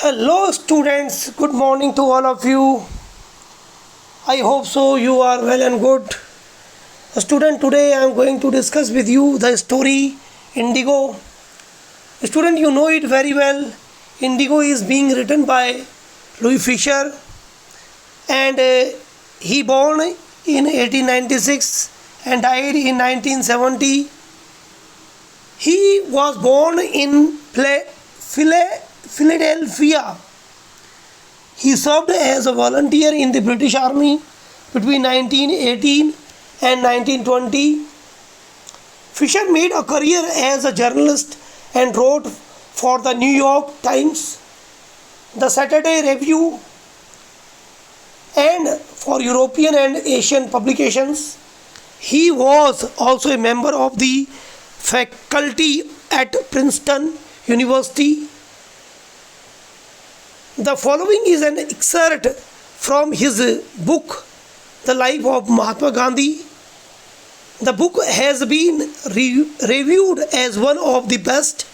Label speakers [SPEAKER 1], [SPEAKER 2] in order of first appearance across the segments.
[SPEAKER 1] Hello, students. Good morning to all of you. I hope so. You are well and good. Student, today I am going to discuss with you the story Indigo. Student, you know it very well. Indigo is being written by Louis Fisher, and he born in 1896 and died in 1970. He was born in Philadelphia. He served as a volunteer in the British Army between 1918 and 1920. Fisher made a career as a journalist and wrote for the New York Times, the Saturday Review, and for European and Asian publications. He was also a member of the faculty at Princeton University. The following is an excerpt from his book, The Life of Mahatma Gandhi. The book has been reviewed as one of the best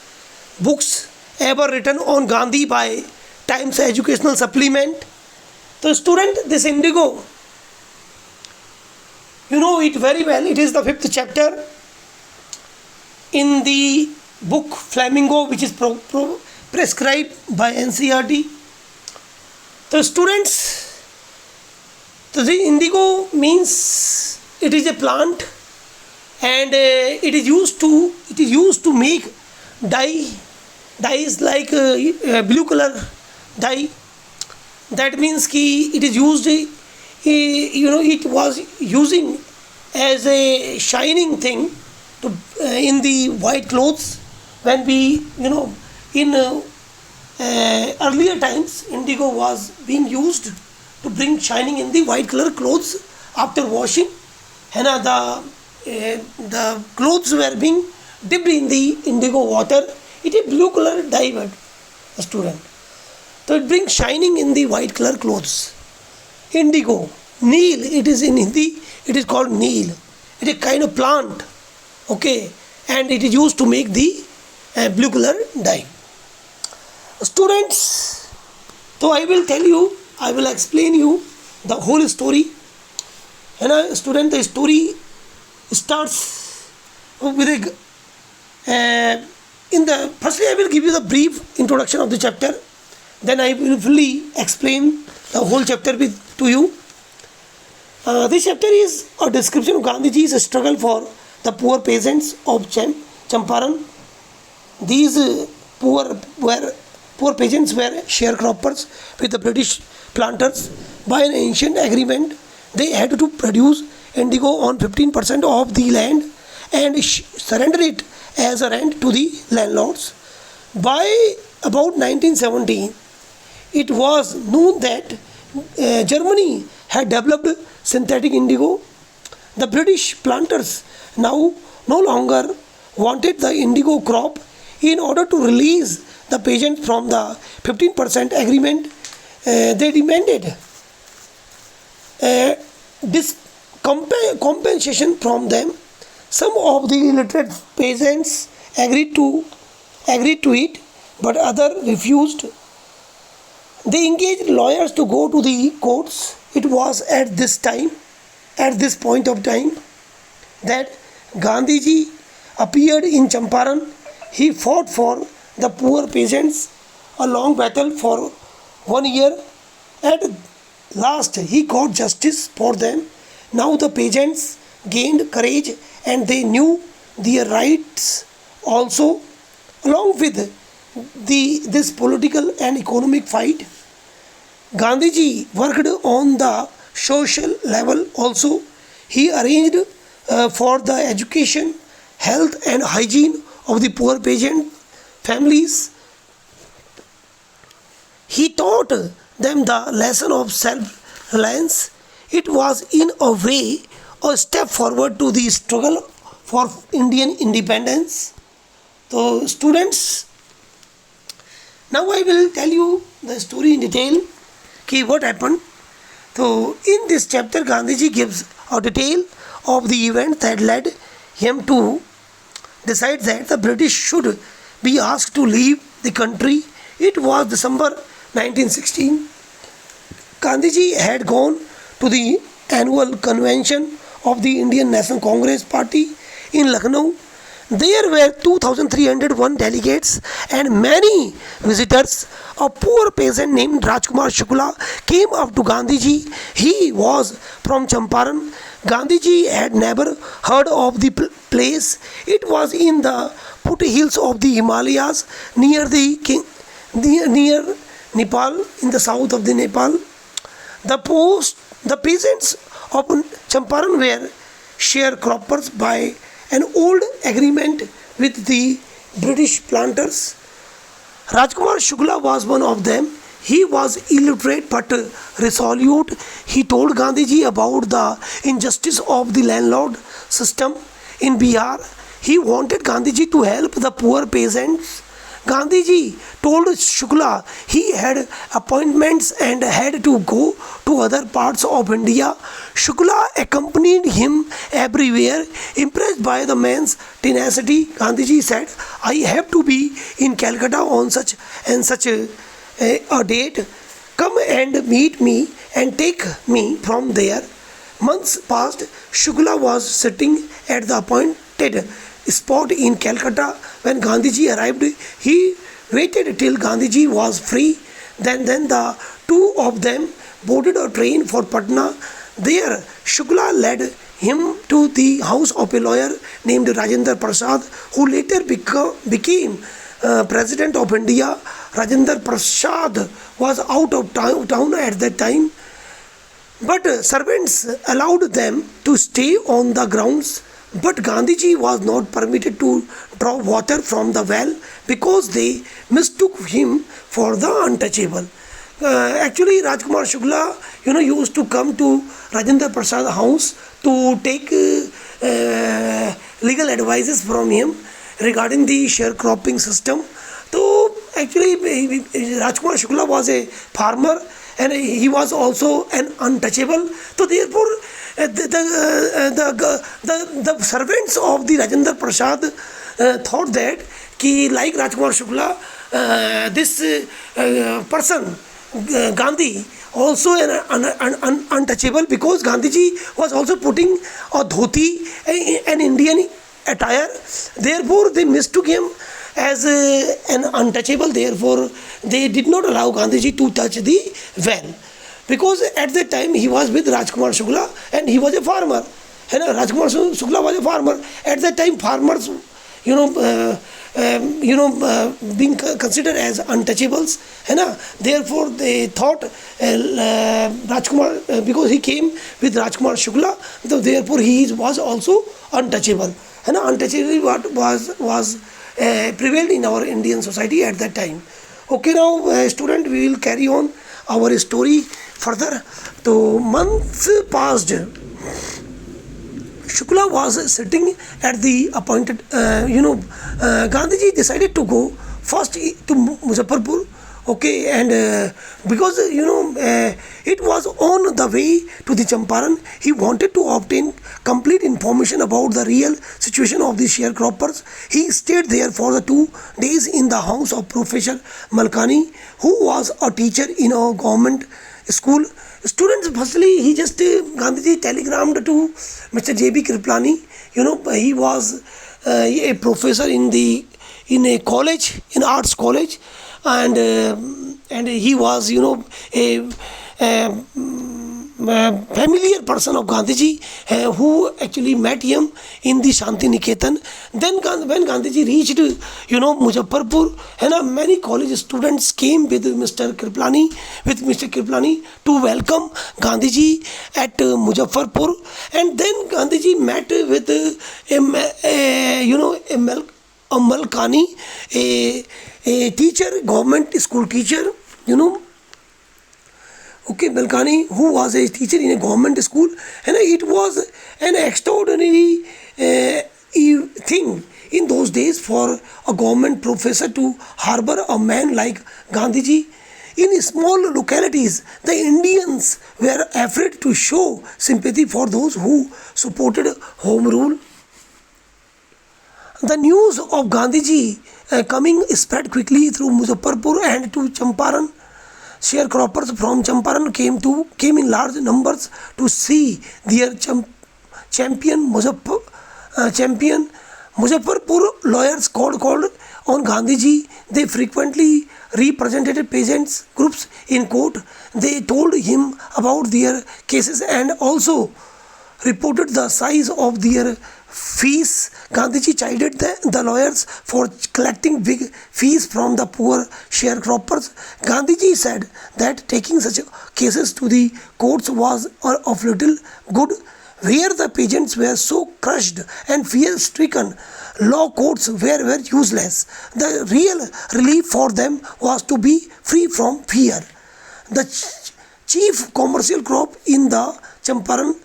[SPEAKER 1] books ever written on Gandhi by Times Educational Supplement. So student, this Indigo, you know it very well. It is the 5th chapter in the book Flamingo, which is prescribed by NCERT. So students, the indigo means it is a plant, and it is used to make dyes like blue color dye. That means it is used, it was using as a shining thing to in the white clothes. When we in earlier times, indigo was being used to bring shining in the white color clothes after washing. And the clothes were being dipped in the indigo water. It is blue color dye, but a student. So it brings shining in the white color clothes. Indigo, Neel. It is in Hindi. It is called Neel. It is a kind of plant. Okay, and it is used to make the blue color dye. Students, so I will explain you the whole story. And student, the story starts with firstly I will give you the brief introduction of the chapter. Then I will fully explain the whole chapter to you. This chapter is a description of Gandhiji's struggle for the poor peasants of Champaran. These poor peasants were sharecroppers with the British planters. By an ancient agreement, they had to produce indigo on 15% of the land and surrender it as a rent to the landlords. By about 1917, it was known that Germany had developed synthetic indigo. The British planters now no longer wanted the indigo crop. In order to release the peasants from the 15% agreement, they demanded this compensation from them. Some of the illiterate peasants agreed to it, but others refused. They engaged lawyers to go to the courts. It was at this point of time, that Gandhiji appeared in Champaran. He fought for the poor peasants, a long battle for 1 year. At last, he got justice for them. Now the peasants gained courage and they knew their rights also. Along with this political and economic fight, Gandhiji worked on the social level also. He arranged for the education, health and hygiene of the poor peasant families. He taught them the lesson of self-reliance. It was in a way a step forward to the struggle for Indian independence. So students, now I will tell you the story in detail. What happened? So in this chapter, Gandhiji gives a detail of the event that led him to decide that the British should be asked to leave the country. It was December 1916, Gandhiji had gone to the annual convention of the Indian National Congress Party in Lucknow. There were 2,301 delegates and many visitors. A poor peasant named Rajkumar Shukla came up to Gandhiji. He was from Champaran. Gandhiji had never heard of the place. It was in the foothills of the Himalayas near Nepal, in the south of the Nepal. The peasants of Champaran were sharecroppers by an old agreement with the British planters. Rajkumar Shukla was one of them. He was illiterate but resolute. He told Gandhiji about the injustice of the landlord system in Bihar. He wanted Gandhiji to help the poor peasants. Gandhiji told Shukla he had appointments and had to go to other parts of India. Shukla accompanied him everywhere. Impressed by the man's tenacity, Gandhiji said, "I have to be in Calcutta on such and such a date. Come and meet me and take me from there." Months passed. Shukla was sitting at the appointed spot in Calcutta. When Gandhiji arrived, he waited till Gandhiji was free. Then the two of them boarded a train for Patna. There, Shukla led him to the house of a lawyer named Rajendra Prasad, who later became President of India. Rajendra Prasad was out of town at that time, but servants allowed them to stay on the grounds. But Gandhiji was not permitted to draw water from the well because they mistook him for the untouchable. Actually, Rajkumar Shukla, used to come to Rajendra Prasad's house to take legal advices from him regarding the sharecropping system. So, actually, Rajkumar Shukla was a farmer and he was also an untouchable. So, therefore, the servants of the Rajendra Prasad thought that like Rajkumar Shukla, this person Gandhi also an untouchable, because Gandhiji was also putting a dhoti, an Indian attire. Therefore, they mistook him as an untouchable. Therefore, they did not allow Gandhiji to touch the well. Because at that time he was with Rajkumar Shukla and he was a farmer. Rajkumar Shukla was a farmer. At that time, farmers, being considered as untouchables. Therefore, they thought Rajkumar, because he came with Rajkumar Shukla, so therefore he was also untouchable. Untouchability was prevailed in our Indian society at that time. Okay, now student, we will carry on our story further. So months passed. Shukla was sitting at the appointed, Gandhiji decided to go first to Muzaffarpur. Okay, and because it was on the way to the Champaran, he wanted to obtain complete information about the real situation of the sharecroppers. He stayed there for the 2 days in the house of Professor Malkani, who was a teacher in a government school. Students, firstly, Gandhiji telegrammed to Mr. J.B. Kriplani. He was a professor in a college, in arts college, and he was a familiar person of Gandhiji, who actually met him in the Shanti Niketan. Then when Gandhiji reached Muzaffarpur, many college students came with Mr. Kriplani to welcome Gandhiji at Muzaffarpur. And then Gandhiji met with a Malkani, a teacher, government school teacher, Okay, Malkani, who was a teacher in a government school, and it was an extraordinary thing in those days for a government professor to harbor a man like Gandhiji. In small localities, the Indians were afraid to show sympathy for those who supported home rule. The news of Gandhiji coming spread quickly through Muzaffarpur and to Champaran. sharecroppers from Champaran came in large numbers to see their champion champion Muzaffarpur lawyers called on Gandhiji. They frequently represented peasants groups in court. They told him about their cases and also reported the size of their fees. Gandhiji chided the lawyers for collecting big fees from the poor sharecroppers. Gandhiji said that taking such cases to the courts was of little good. Where the peasants were so crushed and fear-stricken, law courts were useless. The real relief for them was to be free from fear. The chief commercial crop in the Champaran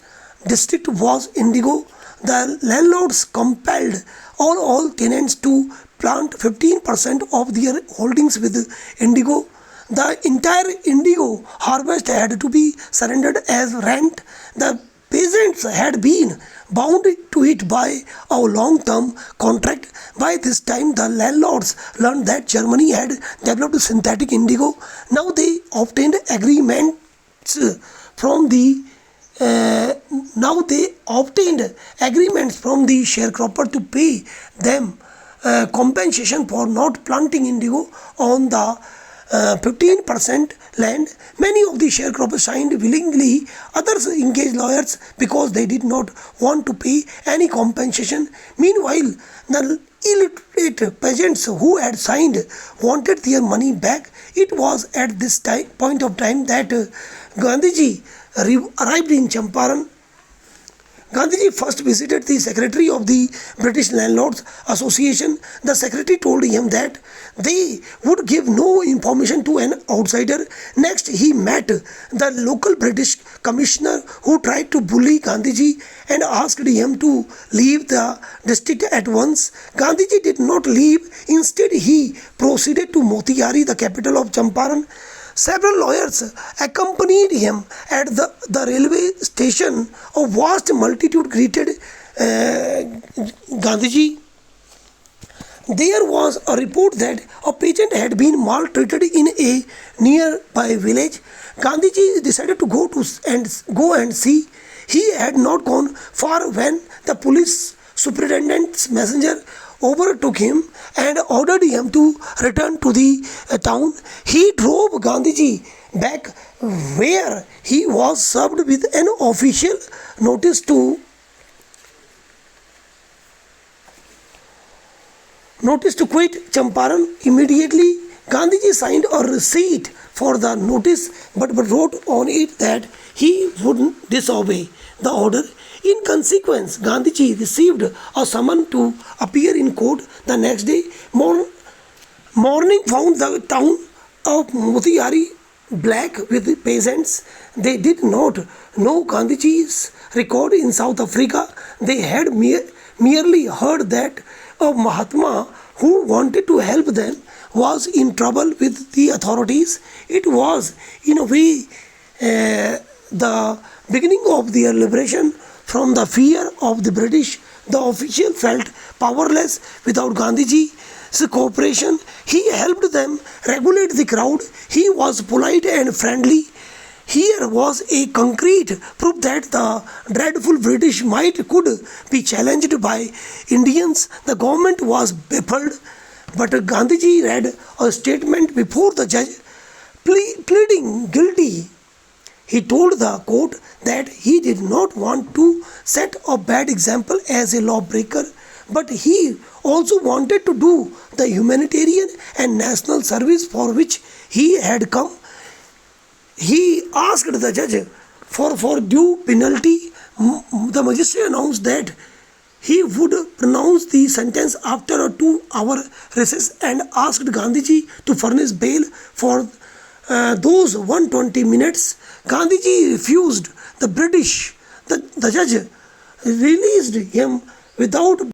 [SPEAKER 1] district was indigo. The landlords compelled all tenants to plant 15% of their holdings with indigo. The entire indigo harvest had to be surrendered as rent. The peasants had been bound to it by a long-term contract. By this time, the landlords learned that Germany had developed synthetic indigo. Now they obtained agreements from the sharecropper to pay them compensation for not planting indigo on the 15% land. Many of the sharecroppers signed willingly, others engaged lawyers because they did not want to pay any compensation. Meanwhile, the illiterate peasants who had signed wanted their money back. It was at this point of time that Gandhiji arrived in Champaran. Gandhiji first visited the secretary of the British Landlords Association. The secretary told him that they would give no information to an outsider. Next, he met the local British commissioner who tried to bully Gandhiji and asked him to leave the district at once. Gandhiji did not leave. Instead, he proceeded to Motiari, the capital of Champaran. Several lawyers accompanied him at the railway station. A vast multitude greeted Gandhiji. There was a report that a patient had been maltreated in a nearby village. Gandhiji decided to go and see. He had not gone far when the police superintendent's messenger overtook him and ordered him to return to the town. He drove Gandhiji back where he was served with an official notice to quit Champaran immediately. Gandhiji signed a receipt for the notice but wrote on it that he wouldn't disobey the order. In consequence, Gandhiji received a summons to appear in court. The next day, morning found the town of Motiari black with peasants. They did not know Gandhiji's record in South Africa. They had merely heard that a Mahatma who wanted to help them was in trouble with the authorities. It was, in a way, the beginning of their liberation from the fear of the British. The official felt powerless without Gandhiji's cooperation. He helped them regulate the crowd. He was polite and friendly. Here was a concrete proof that the dreadful British might could be challenged by Indians. The government was baffled, but Gandhiji read a statement before the judge pleading guilty. He told the court that he did not want to set a bad example as a lawbreaker, but he also wanted to do the humanitarian and national service for which he had come. He asked the judge for due penalty. The magistrate announced that he would pronounce the sentence after a 2-hour recess and asked Gandhiji to furnish bail for those 120 minutes. Gandhiji refused. The judge released him without